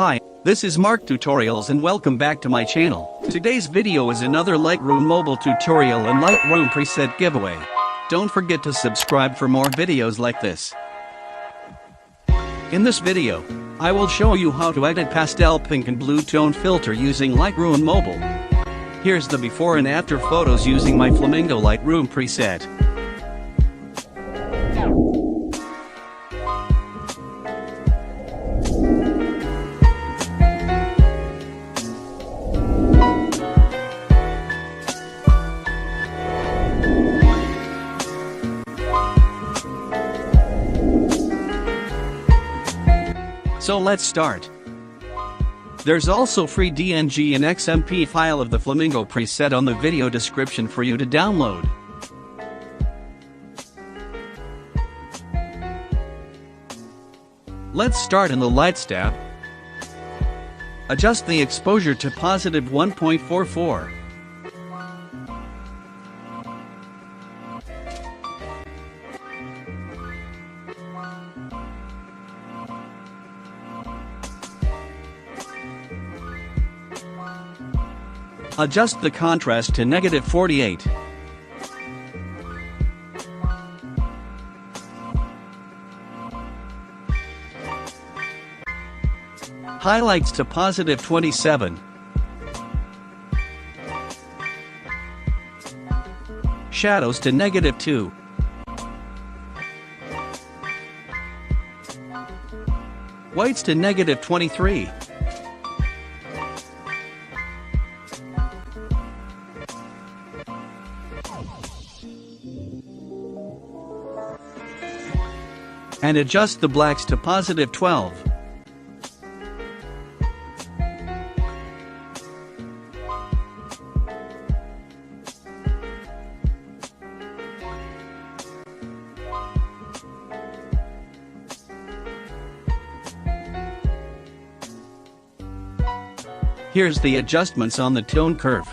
Hi, this is MarcTutorials and welcome back to my channel. Today's video is another Lightroom mobile tutorial and Lightroom preset giveaway. Don't forget to subscribe for more videos like this. In this video, I will show you how to edit pastel pink and blue tone filter using Lightroom mobile. Here's the before and after photos using my Flamingo Lightroom preset. So let's start. There's also free DNG and XMP file of the Flamingo preset on the video description for you to download. Let's start in the Lights tab. Adjust the exposure to positive 1.44. Adjust the contrast to negative 48. Highlights to positive 27. Shadows to negative 2. Whites to negative 23. And adjust the blacks to positive 12. Here's the adjustments on the tone curve.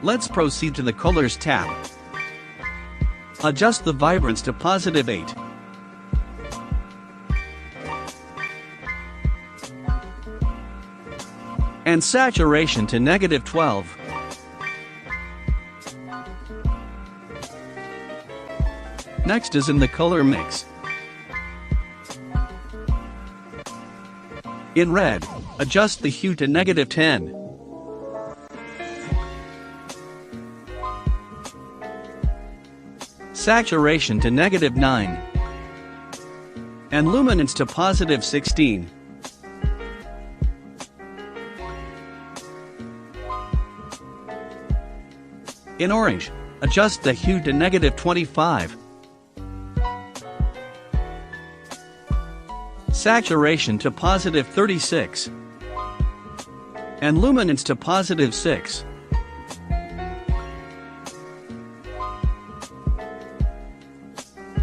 Let's proceed to the Colors tab. Adjust the vibrance to positive 8. And saturation to negative 12. Next is in the color mix. In red, adjust the hue to negative 10. Saturation to negative 9. And luminance to positive 16. In orange, adjust the hue to negative 25. Saturation to positive 36. And luminance to positive 6.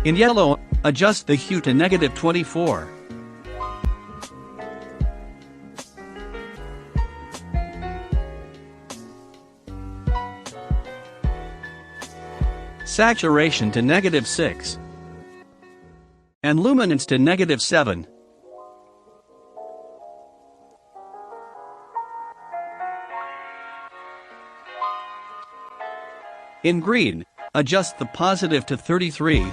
In yellow, adjust the hue to negative 24. Saturation to negative 6. And luminance to negative 7. In green, adjust the positive to 33.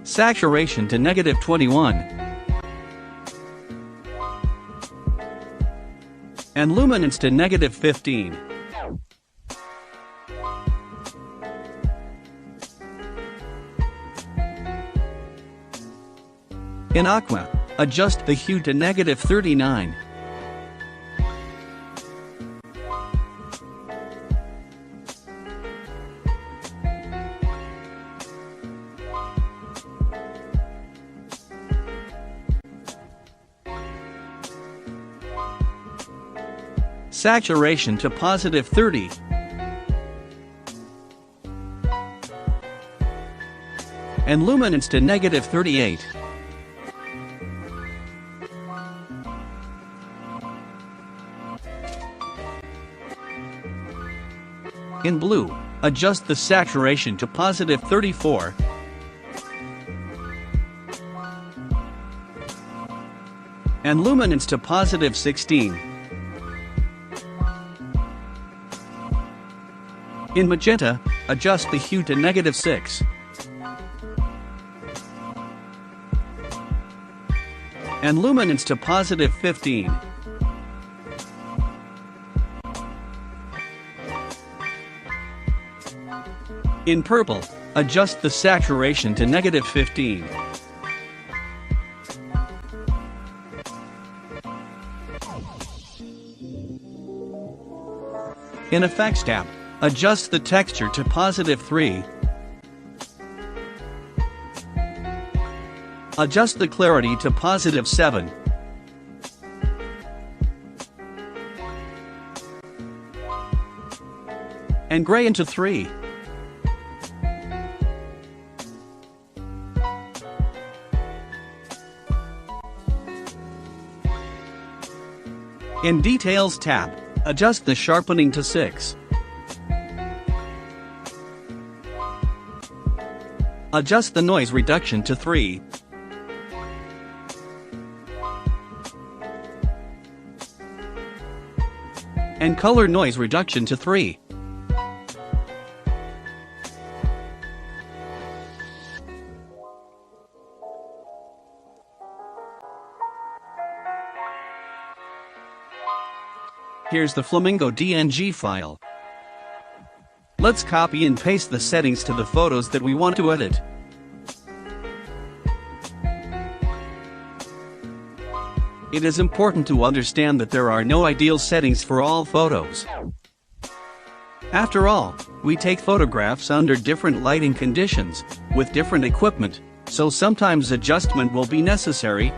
Saturation to negative 21. And luminance to negative 15. In aqua, adjust the hue to negative 39. Saturation to positive 30. And luminance to negative 38. In blue, adjust the saturation to positive 34. And luminance to positive 16. In magenta, adjust the hue to negative 6. And luminance to positive 15. In purple, adjust the saturation to negative 15. In Effects tab, adjust the texture to positive 3. Adjust the clarity to positive 7. And gray into 3. In Details tab, adjust the sharpening to 6. Adjust the noise reduction to 3. And color noise reduction to 3. Here's the Flamingo DNG file. Let's copy and paste the settings to the photos that we want to edit. It is important to understand that there are no ideal settings for all photos. After all, we take photographs under different lighting conditions, with different equipment, so sometimes adjustment will be necessary,